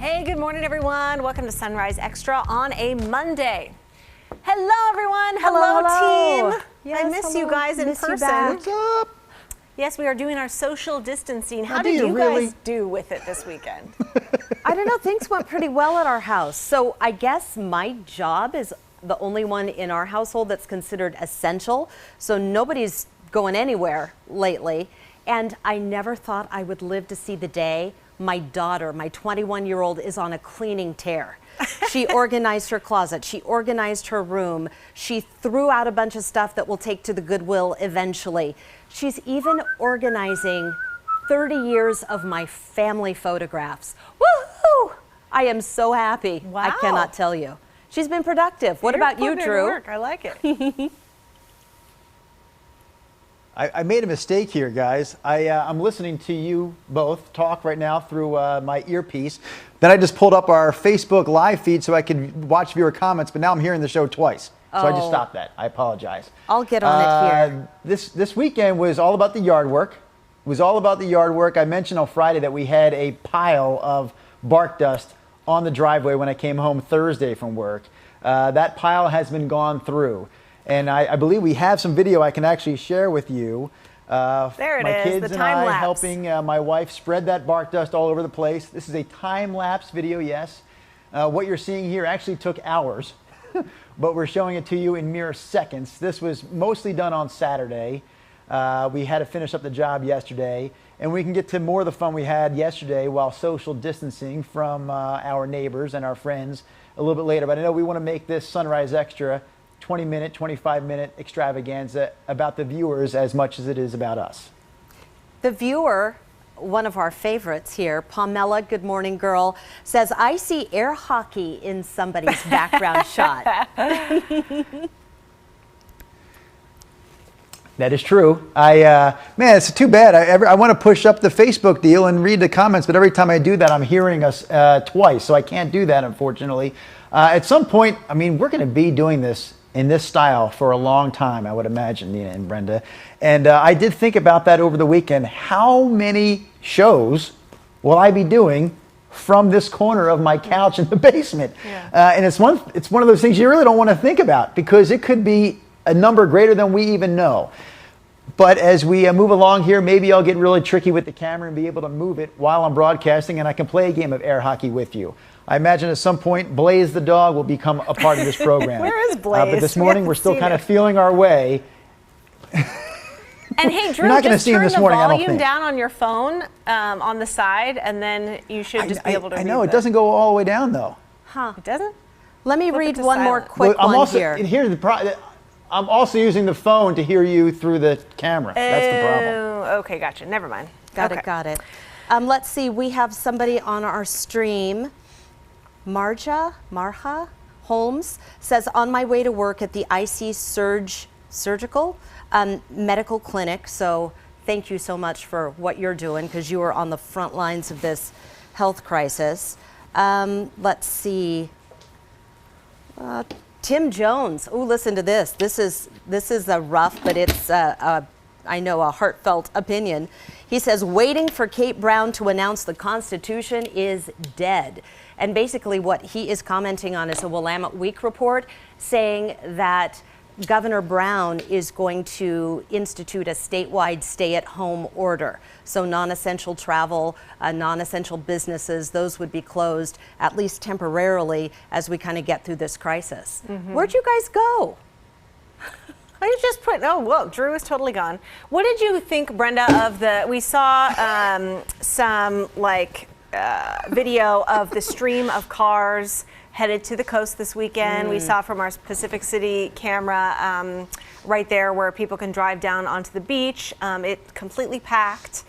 Hey, good morning, everyone. Welcome to Sunrise Extra on a Monday. Hello, everyone. Hello. Team. Yes, I miss you guys in person. What's up? Yes, we are doing our social distancing. How do did you you really? guys do with it this weekend? I don't know, things went pretty well at our house. So I guess my job is the only one in our household that's considered essential. So nobody's going anywhere lately. And I never thought I would live to see the day my daughter, my 21-year-old, is on a cleaning tear. She organized her closet. She organized her room. She threw out a bunch of stuff that we'll take to the Goodwill eventually. She's even organizing 30 years of my family photographs. Woohoo! I am so happy. Wow. I cannot tell you. She's been productive. What about you, putting in Drew? work. I like it. I made a mistake here, guys. I'm listening to you both talk right now through my earpiece. Then I just pulled up our Facebook live feed so I could watch viewer comments, but now I'm hearing the show twice. So I just stopped that. I apologize. I'll get on it here. This weekend was all about the yard work. It was all about the yard work. I mentioned on Friday that we had a pile of bark dust on the driveway when I came home Thursday from work. That pile has been gone through. And I believe we have some video I can actually share with you. There it my is, kids the and time I lapse. helping my wife spread that bark dust all over the place. This is a time-lapse video, yes. What you're seeing here actually took hours, but we're showing it to you in mere seconds. This was mostly done on Saturday. We had to finish up the job yesterday, and we can get to more of the fun we had yesterday while social distancing from our neighbors and our friends a little bit later. But I know we want to make this Sunrise Extra 20-minute, 25-minute extravaganza about the viewers as much as it is about us. The viewer, one of our favorites here, Pamela, good morning girl, says, I see air hockey in somebody's background shot. That is true. Man, it's too bad. I want to push up the Facebook deal and read the comments, but every time I do that, I'm hearing us twice, so I can't do that, unfortunately. At some point, I mean, we're going to be doing this in this style for a long time, I would imagine, Nina and Brenda. And I did think about that over the weekend. How many shows will I be doing from this corner of my couch in the basement? Yeah. And it's one of those things you really don't want to think about because it could be a number greater than we even know. But as we move along here, maybe I'll get really tricky with the camera and be able to move it while I'm broadcasting, and I can play a game of air hockey with you. I imagine at some point, Blaze the dog will become a part of this program. Where is Blaze? But this morning, we're still kind of feeling our way. And hey, Drew, You're not gonna just see him turn this the morning, I don't volume think. down on your phone on the side, and then you should just be able to I read know, it the- doesn't go all the way down, though. Huh. It doesn't? Let me Flip it read to one more silent. quick I'm one also, here. and here's I'm also using the phone to hear you through the camera. That's the problem. Oh, okay, gotcha. Never mind. Got Okay. it, got it. Let's see, we have somebody on our stream. Marja Holmes says, on my way to work at the IC Surgical Medical Clinic. So thank you so much for what you're doing because you are on the front lines of this health crisis. Let's see. Tim Jones. Oh, listen to this. This is a rough, but it's I know a heartfelt opinion. He says, waiting for Kate Brown to announce the Constitution is dead. And basically what he is commenting on is a Willamette Week report saying that Governor Brown is going to institute a statewide stay-at-home order. So non-essential travel, non-essential businesses, those would be closed, at least temporarily, as we kind of get through this crisis. Mm-hmm. Where'd you guys go? I just put, oh, well, Drew is totally gone. What did you think, Brenda, of we saw some video of the stream of cars headed to the coast this weekend. We saw from our Pacific City camera right there where people can drive down onto the beach. It completely packed.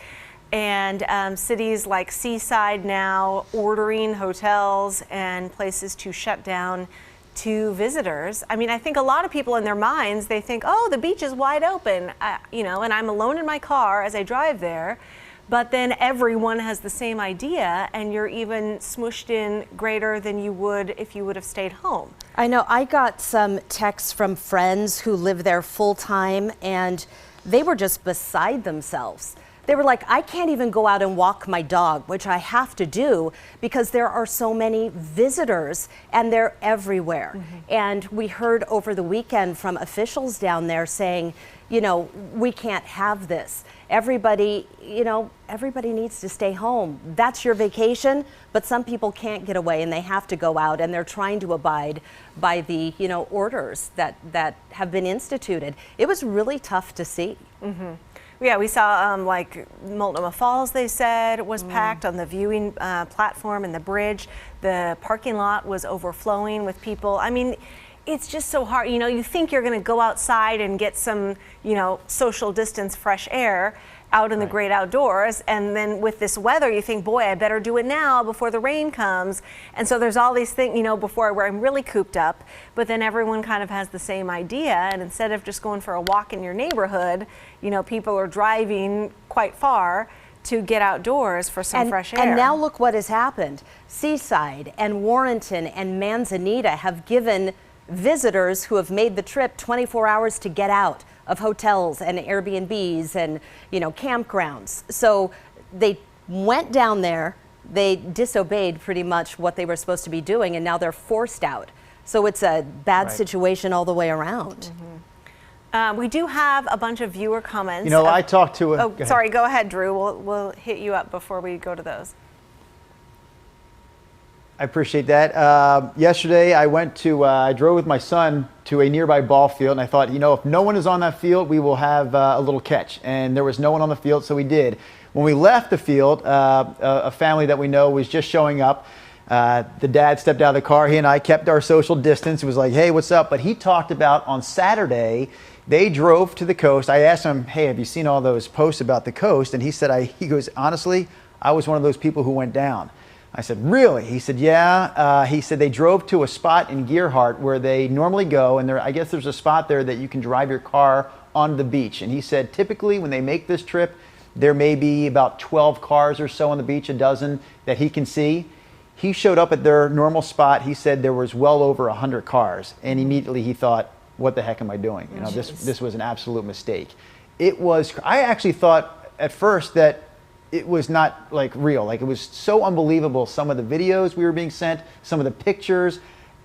And cities like Seaside now ordering hotels and places to shut down to visitors. I mean, I think a lot of people in their minds, they think, oh, the beach is wide open, and I'm alone in my car as I drive there. But then everyone has the same idea, and you're even smushed in greater than you would if you would have stayed home. I know. I got some texts from friends who live there full time, and they were just beside themselves They were like, I can't even go out and walk my dog, which I have to do because there are so many visitors and they're everywhere. And we heard over the weekend from officials down there saying, you know, we can't have this. Everybody, you know, everybody needs to stay home. That's your vacation, but some people can't get away and they have to go out, and they're trying to abide by the, you know, orders that have been instituted. It was really tough to see. Yeah, we saw like Multnomah Falls, they said, was packed on the viewing platform and the bridge. The parking lot was overflowing with people. I mean, it's just so hard. You know, you think you're going to go outside and get some, you know, social distance fresh air out in the great outdoors. And then with this weather, you think, boy, I better do it now before the rain comes. And so there's all these things, you know, before where I'm really cooped up. But then everyone kind of has the same idea. And instead of just going for a walk in your neighborhood, you know, people are driving quite far to get outdoors for some fresh air. And now look what has happened. Seaside and Warrenton and Manzanita have given visitors who have made the trip 24 hours to get out of hotels and Airbnbs and, you know, campgrounds. So they went down there, they disobeyed pretty much what they were supposed to be doing, and now they're forced out. So it's a bad situation all the way around. We do have a bunch of viewer comments. You know, I talked to Oh, sorry, go ahead, Drew. We'll hit you up before we go to those. I appreciate that. Yesterday, I drove with my son to a nearby ball field, and I thought, you know, if no one is on that field, we will have a little catch. And there was no one on the field, so we did. When we left the field, a family that we know was just showing up. The dad stepped out of the car. He and I kept our social distance. It was like, hey, what's up? But he talked about on Saturday, they drove to the coast. I asked him, hey, have you seen all those posts about the coast? And he said, he goes, honestly, I was one of those people who went down. I said, really? He said, yeah. He said they drove to a spot in Gearhart where they normally go, and I guess there's a spot there that you can drive your car onto the beach. And he said typically when they make this trip, there may be about 12 cars or so on the beach, a dozen that he can see. He showed up at their normal spot. He said there was well over 100 cars, and immediately he thought, what the heck am I doing? You know, this was an absolute mistake. I actually thought at first that it was not like real. Like, it was so unbelievable. Some of the videos we were being sent, some of the pictures,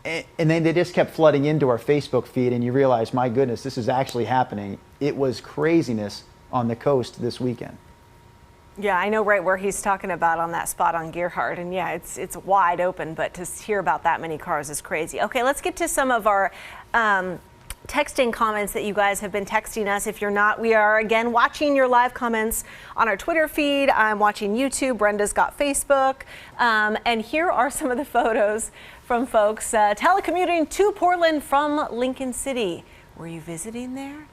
and then they just kept flooding into our Facebook feed, and you realize, my goodness, this is actually happening. It was craziness on the coast this weekend. Yeah, I know right where he's talking about on that spot on Gearhart, and yeah, it's wide open, but to hear about that many cars is crazy. Okay, let's get to some of our texting comments that you guys have been texting us. If you're not, we are again watching your live comments on our Twitter feed. I'm watching YouTube. Brenda's got Facebook. And here are some of the photos from folks telecommuting to Portland from Lincoln City. Were you visiting there?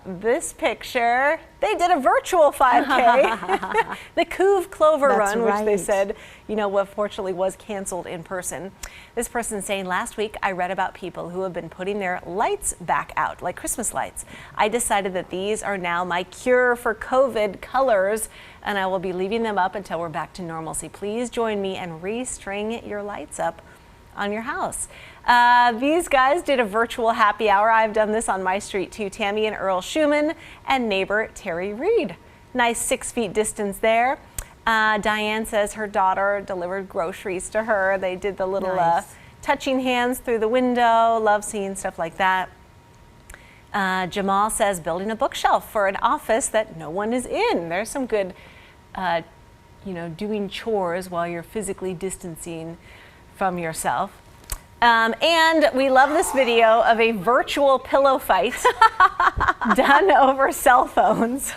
This picture, they did a virtual 5K, the Couve Clover That's Run, which they right. said, you know, what fortunately was canceled in person. This person saying, last week I read about people who have been putting their lights back out, like Christmas lights. I decided that these are now my cure for COVID colors, and I will be leaving them up until we're back to normalcy. Please join me and restring your lights up on your house. These guys did a virtual happy hour. I've done this on my street too. Tammy and Earl Schumann and neighbor Terry Reed. Nice 6 feet distance there. Diane says her daughter delivered groceries to her. They did the little Nice. touching hands through the window. Love seeing stuff like that. Jamal says building a bookshelf for an office that no one is in. There's some good, you know, doing chores while you're physically distancing from yourself. And we love this video of a virtual pillow fight done over cell phones.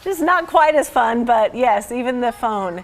Just not quite as fun, but yes, even the phone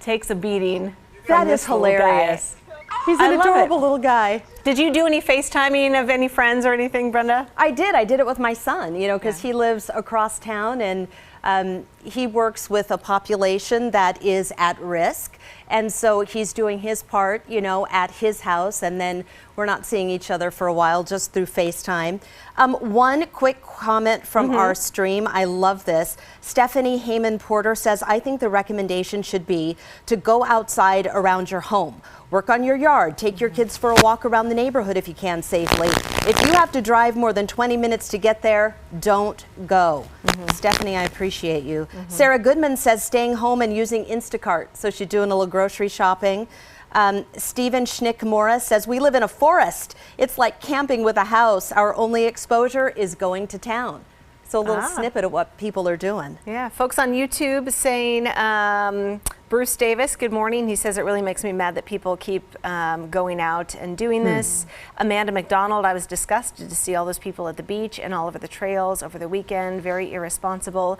takes a beating. That is hilarious. He's I an love adorable it. little guy. Did you do any FaceTiming of any friends or anything, Brenda? I did it with my son, you know, because he lives across town, and he works with a population that is at risk. And so he's doing his part, you know, at his house, and then we're not seeing each other for a while, just through FaceTime. One quick comment from our stream. I love this. Stephanie Heyman Porter says, I think the recommendation should be to go outside around your home. Work on your yard, take your kids for a walk around the the neighborhood if you can safely. If you have to drive more than 20 minutes to get there, don't go. Stephanie, I appreciate you. Sarah Goodman says staying home and using Instacart. So she's doing a little grocery shopping. Stephen Schnick-Mora says, we live in a forest. It's like camping with a house. Our only exposure is going to town. So a little snippet of what people are doing. Yeah, folks on YouTube saying, Bruce Davis, good morning. He says it really makes me mad that people keep going out and doing this. Amanda McDonald, I was disgusted to see all those people at the beach and all over the trails over the weekend. Very irresponsible.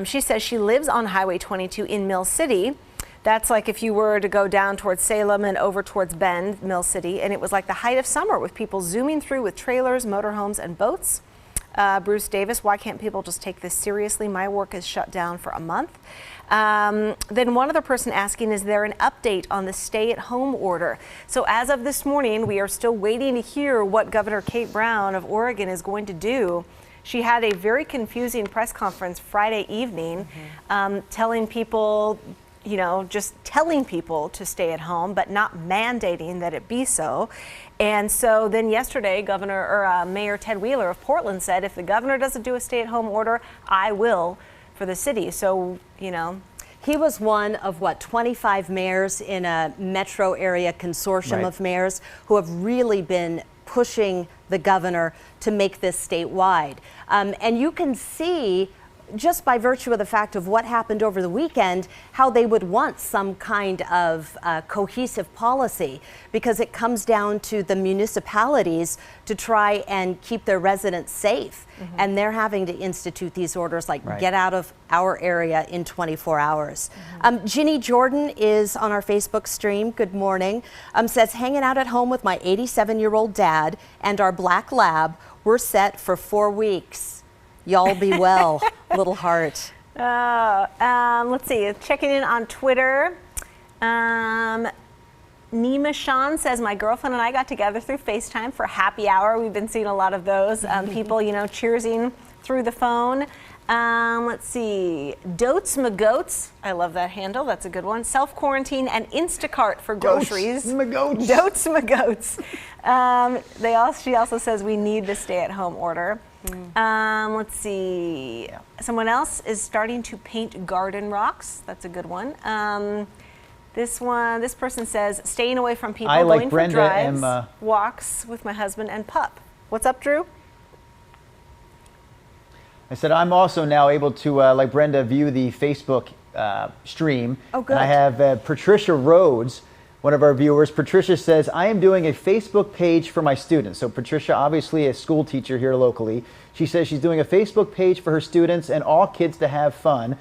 She says she lives on Highway 22 in Mill City. That's like if you were to go down towards Salem and over towards Bend, Mill City, and it was like the height of summer with people zooming through with trailers, motorhomes, and boats. Bruce Davis, why can't people just take this seriously? My work is shut down for a month. Then one other person asking, is there an update on the stay-at-home order? So as of this morning, we are still waiting to hear what Governor Kate Brown of Oregon is going to do. She had a very confusing press conference Friday evening, telling people, you know, just telling people to stay at home, but not mandating that it be so. And so then yesterday, Mayor Ted Wheeler of Portland said, if the governor doesn't do a stay-at-home order, I will for the city. So, you know. He was one of, 25 mayors in a metro area consortium of mayors who have really been pushing the governor to make this statewide. And you can see, just by virtue of the fact of what happened over the weekend, how they would want some kind of cohesive policy, because it comes down to the municipalities to try and keep their residents safe. And they're having to institute these orders like get out of our area in 24 hours. Ginny Jordan is on our Facebook stream. Good morning. Says, hanging out at home with my 87-year-old dad and our black lab. We're set for 4 weeks. Y'all be well, little heart. Let's see, checking in on Twitter. Nima Sean says, my girlfriend and I got together through FaceTime for happy hour. We've been seeing a lot of those people, you know, cheersing through the phone. Let's see, Dotes McGoats. I love that handle. That's a good one. Self-quarantine and Instacart for groceries. Dotes McGoats. She also says we need the stay-at-home order. Let's see. Someone else is starting to paint garden rocks. That's a good one. This person says, staying away from people, going for drives, walks with my husband and pup. What's up, Drew? I said I'm also now able to, like Brenda, view the Facebook stream. Oh, good. And I have Patricia Rhodes, one of our viewers. Patricia says, I am doing a Facebook page for my students. So Patricia, obviously a school teacher here locally. She says she's doing a Facebook page for her students and all kids to have fun.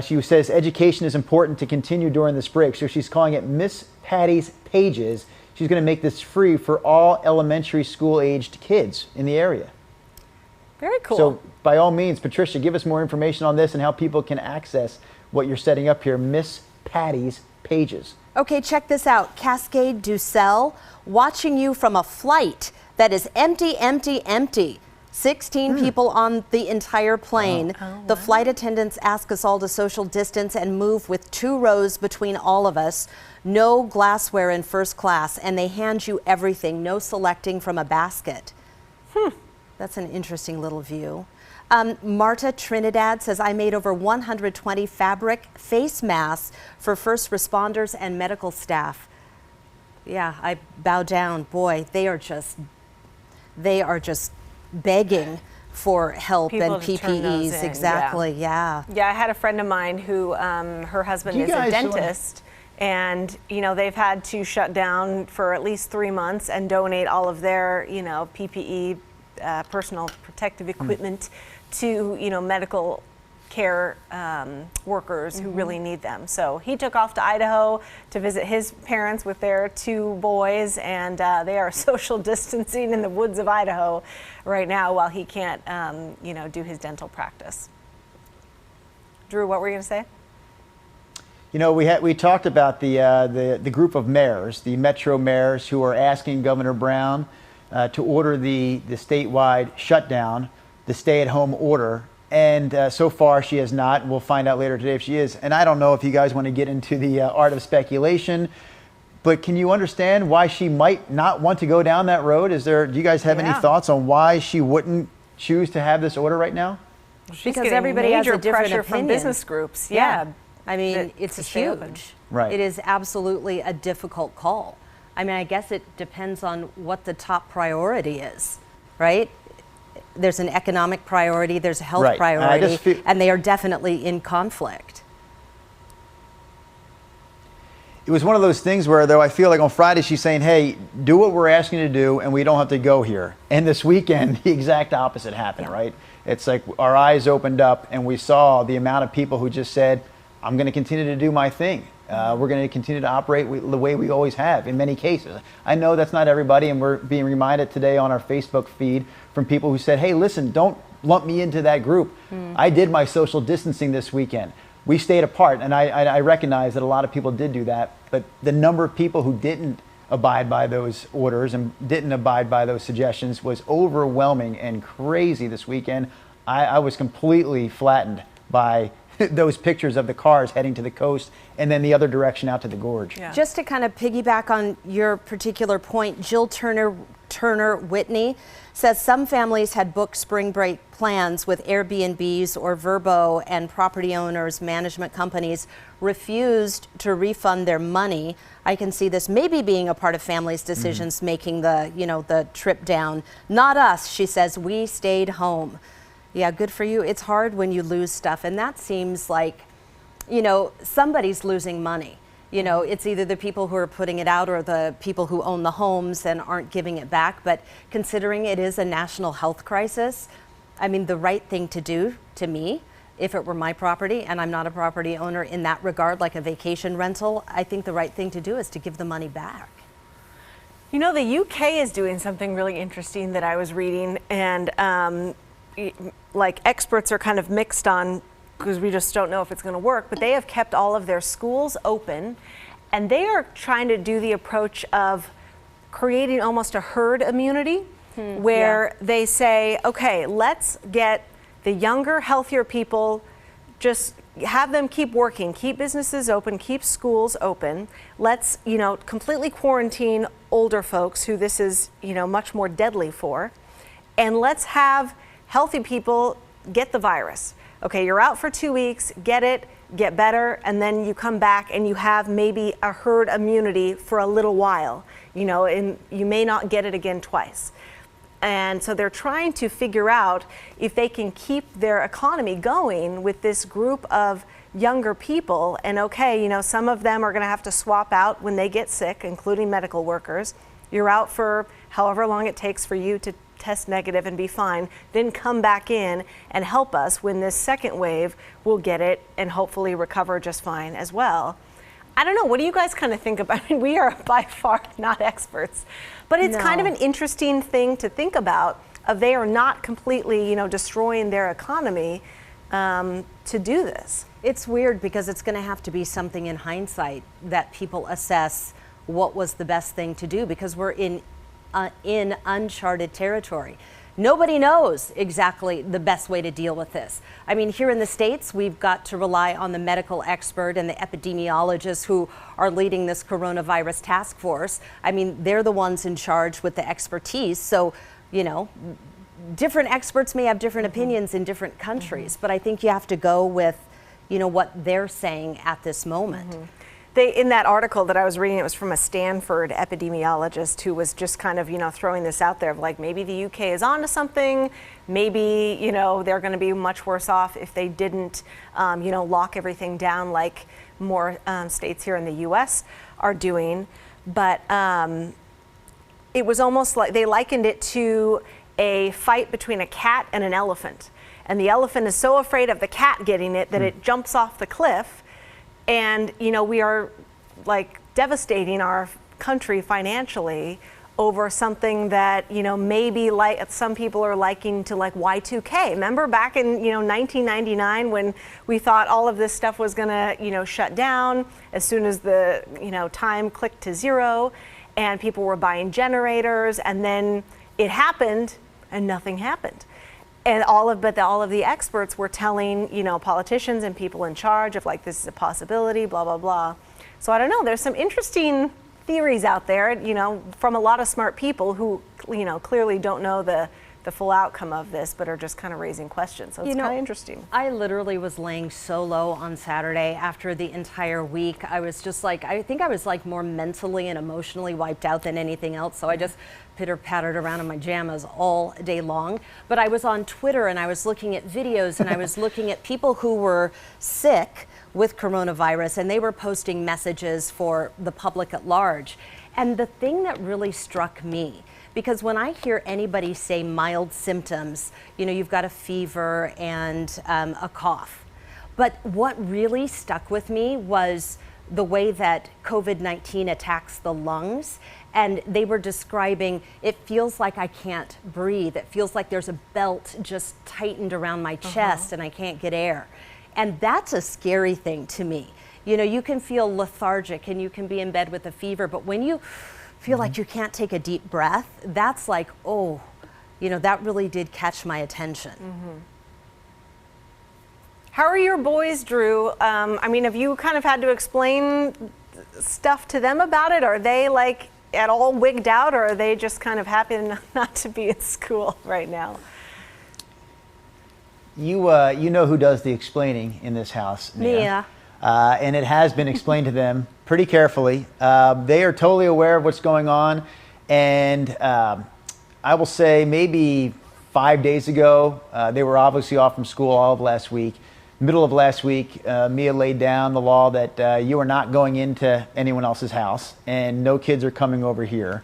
She says education is important to continue during this break. So she's calling it Miss Patty's Pages. She's going to make this free for all elementary school aged kids in the area. Very cool. So by all means, Patricia, give us more information on this and how people can access what you're setting up here, Miss Patty's Pages. Okay, check this out. Cascade Ducell, watching you from a flight that is empty, empty, empty. 16 people on the entire plane. The flight attendants ask us all to social distance and move with 2 rows between all of us. No glassware in first class, and they hand you everything, no selecting from a basket. That's an interesting little view. Marta Trinidad says, I made over 120 fabric face masks for first responders and medical staff. Yeah, I bow down. Boy, they are just begging for help People and to turn those PPEs. in, Exactly, yeah. Yeah, I had a friend of mine who her husband is a dentist. And, you know, they've had to shut down for at least 3 months and donate all of their, you know, PPE, personal protective equipment to, you know, medical care workers who really need them. So he took off to Idaho to visit his parents with their 2 boys, and they are social distancing in the woods of Idaho right now while he can't, you know, do his dental practice. Drew, what were you going to say? You know, we talked about the group of mayors, the metro mayors, who are asking Governor Brown to order the statewide shutdown, the stay-at-home order. And so far, she has not. We'll find out later today if she is. And I don't know if you guys want to get into the art of speculation. but can you understand why she might not want to go down that road? Do you guys have any Yeah. thoughts on why she wouldn't choose to have this order right now? She's Because getting everybody has a major different pressure from opinion. business groups. Yeah. I mean, that- it's to stay open. huge. Right. It is absolutely a difficult call. I mean, I guess it depends on what the top priority is, right? There's an economic priority, there's a health Right. And I priority, just feel- and they are definitely in conflict. It was one of those things where, though, I feel like on Friday she's saying, hey, do what we're asking you to do and we don't have to go here. And this weekend, the exact opposite happened, right? It's like our eyes opened up and we saw the amount of people who just said, I'm going to continue to do my thing. We're going to continue to operate the way we always have in many cases. I know that's not everybody, and we're being reminded today on our Facebook feed from people who said, hey, listen, don't lump me into that group. I did my social distancing this weekend. We stayed apart, and I recognize that a lot of people did do that, but the number of people who didn't abide by those orders and didn't abide by those suggestions was overwhelming and crazy this weekend. I was completely flattened by those pictures of the cars heading to the coast and then the other direction out to the gorge. Yeah. Just to kind of piggyback on your particular point, Jill Turner Whitney says some families had booked spring break plans with Airbnbs or Vrbo, and property owners, management companies refused to refund their money. I can see this maybe being a part of families' decisions making the trip down. Not us, she says, we stayed home. Yeah, good for you. It's hard when you lose stuff, and that seems like, somebody's losing money. It's either the people who are putting it out or the people who own the homes and aren't giving it back. But considering it is a national health crisis, I mean, the right thing to do, to me, if it were my property and I'm not a property owner in that regard, like a vacation rental, I think the right thing to do is to give the money back. The UK is doing something really interesting that I was reading, and like experts are kind of mixed on, because we just don't know if it's going to work, but they have kept all of their schools open, and they are trying to do the approach of creating almost a herd immunity, where they say, okay, let's get the younger, healthier people, just have them keep working, keep businesses open, keep schools open. Let's, completely quarantine older folks who this is, much more deadly for, and let's have healthy people get the virus. Okay, you're out for 2 weeks, get it, get better, and then you come back and you have maybe a herd immunity for a little while, and you may not get it again twice. And so they're trying to figure out if they can keep their economy going with this group of younger people. And okay, some of them are going to have to swap out when they get sick, including medical workers. You're out for however long it takes for you to test negative and be fine, then come back in and help us when this second wave will get it and hopefully recover just fine as well. I don't know, what do you guys kind of think about? I mean, we are by far not experts, but it's kind of an interesting thing to think about, of they are not completely, destroying their economy to do this. It's weird because it's going to have to be something in hindsight that people assess what was the best thing to do, because we're in uncharted territory. Nobody knows exactly the best way to deal with this. I mean, here in the States, we've got to rely on the medical expert and the epidemiologists who are leading this coronavirus task force. I mean, they're the ones in charge with the expertise. So, different experts may have different opinions in different countries, but I think you have to go with, what they're saying at this moment. In that article that I was reading, it was from a Stanford epidemiologist who was just kind of, throwing this out there of like, maybe the UK is onto something, maybe, they're going to be much worse off if they didn't, lock everything down like more states here in the US are doing. But it was almost like they likened it to a fight between a cat and an elephant. And the elephant is so afraid of the cat getting it that it jumps off the cliff. And, we are like devastating our country financially over something that, maybe like some people are liking to like Y2K. Remember back in, 1999 when we thought all of this stuff was going to, shut down as soon as the, time clicked to zero and people were buying generators, and then it happened and nothing happened. And all of the experts were telling, politicians and people in charge of like, this is a possibility, blah, blah, blah. So I don't know, there's some interesting theories out there, from a lot of smart people who, clearly don't know the full outcome of this, but are just kind of raising questions. So it's kind of interesting. I literally was laying so low on Saturday after the entire week. I was just like, I think I was like more mentally and emotionally wiped out than anything else. So I just pitter-pattered around in my jammas all day long. But I was on Twitter and I was looking at videos and I was looking at people who were sick with coronavirus, and they were posting messages for the public at large. And the thing that really struck me, because when I hear anybody say mild symptoms, you've got a fever and a cough. But what really stuck with me was the way that COVID-19 attacks the lungs. And they were describing, it feels like I can't breathe. It feels like there's a belt just tightened around my chest and I can't get air. And that's a scary thing to me. You can feel lethargic and you can be in bed with a fever, but when you feel like you can't take a deep breath, that's like, oh, that really did catch my attention. How are your boys, Drew? Have you kind of had to explain stuff to them about it? Are they like at all wigged out, or are they just kind of happy not to be at school right now? You know who does the explaining in this house, Mia. And it has been explained to them pretty carefully. They are totally aware of what's going on. And I will say maybe 5 days ago, they were obviously off from school all of last week. Middle of last week, Mia laid down the law that you are not going into anyone else's house and no kids are coming over here.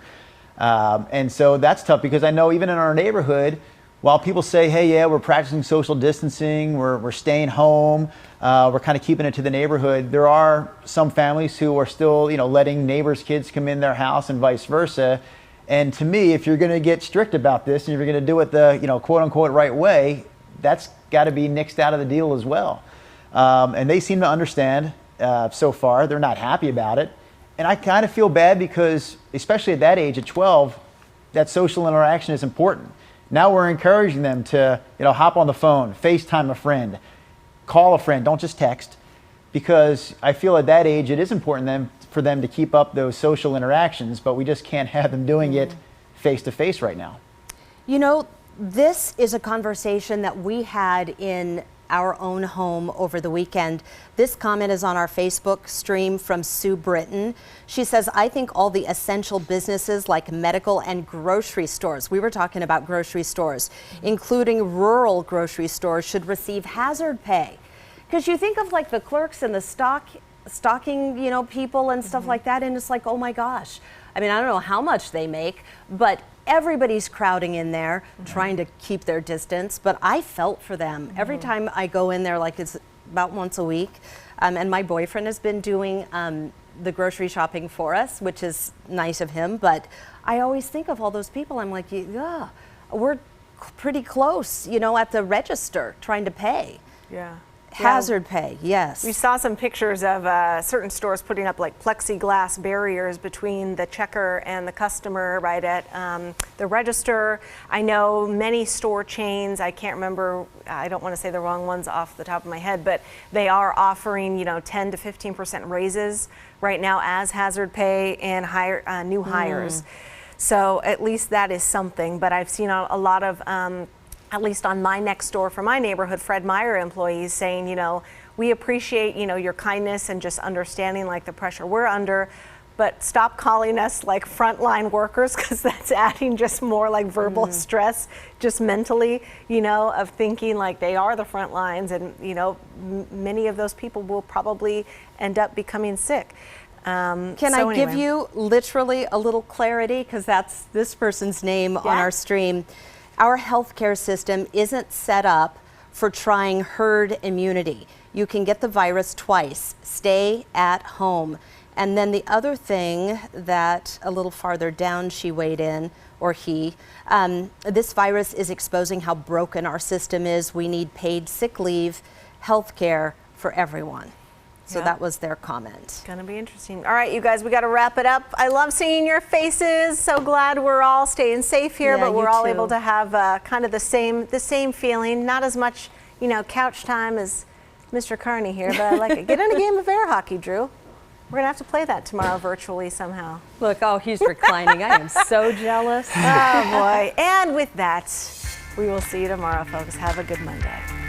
And so that's tough, because I know even in our neighborhood, while people say, hey, yeah, we're practicing social distancing, we're staying home, we're kind of keeping it to the neighborhood, there are some families who are still, letting neighbors' kids come in their house and vice versa. And to me, if you're going to get strict about this and you're going to do it the, quote unquote right way, that's got to be nixed out of the deal as well. And they seem to understand so far. They're not happy about it. And I kind of feel bad because, especially at that age, at 12, that social interaction is important. Now we're encouraging them to, hop on the phone, FaceTime a friend, call a friend, don't just text, because I feel at that age it is important for them to keep up those social interactions, but we just can't have them doing it face to face right now. This is a conversation that we had in our own home over the weekend. This comment is on our Facebook stream from Sue Britton. She says, I think all the essential businesses like medical and grocery stores, we were talking about grocery stores, including rural grocery stores, should receive hazard pay. Because you think of like the clerks and the stocking, people and stuff like that, and it's like, oh my gosh. I don't know how much they make, but everybody's crowding in there, trying to keep their distance, but I felt for them. Every time I go in there, like it's about once a week, and my boyfriend has been doing the grocery shopping for us, which is nice of him, but I always think of all those people. I'm like, yeah, we're pretty close, at the register trying to pay. Yeah. Hazard pay, yes. We saw some pictures of certain stores putting up like plexiglass barriers between the checker and the customer right at the register. I know many store chains, I can't remember, I don't want to say the wrong ones off the top of my head, but they are offering 10 to 15% raises right now as hazard pay and new hires. So at least that is something, but I've seen a lot of at least on my next door for my neighborhood, Fred Meyer employees saying, we appreciate, your kindness and just understanding like the pressure we're under, but stop calling us like frontline workers, because that's adding just more like verbal stress, just mentally, of thinking like they are the front lines, and, many of those people will probably end up becoming sick. Can I give you literally a little clarity, because that's this person's name on our stream. Our healthcare system isn't set up for trying herd immunity. You can get the virus twice. Stay at home. And then the other thing that a little farther down she weighed in, or he, this virus is exposing how broken our system is. We need paid sick leave, healthcare for everyone. So that was their comment. It's gonna be interesting. All right, you guys, we gotta wrap it up. I love seeing your faces. So glad we're all staying safe here, but we're all able to have kind of the same feeling. Not as much, couch time as Mr. Carney here, but I like it. Get in a game of air hockey, Drew. We're gonna have to play that tomorrow virtually somehow. Look, oh, he's reclining. I am so jealous. Oh boy. And with that, we will see you tomorrow, folks. Have a good Monday.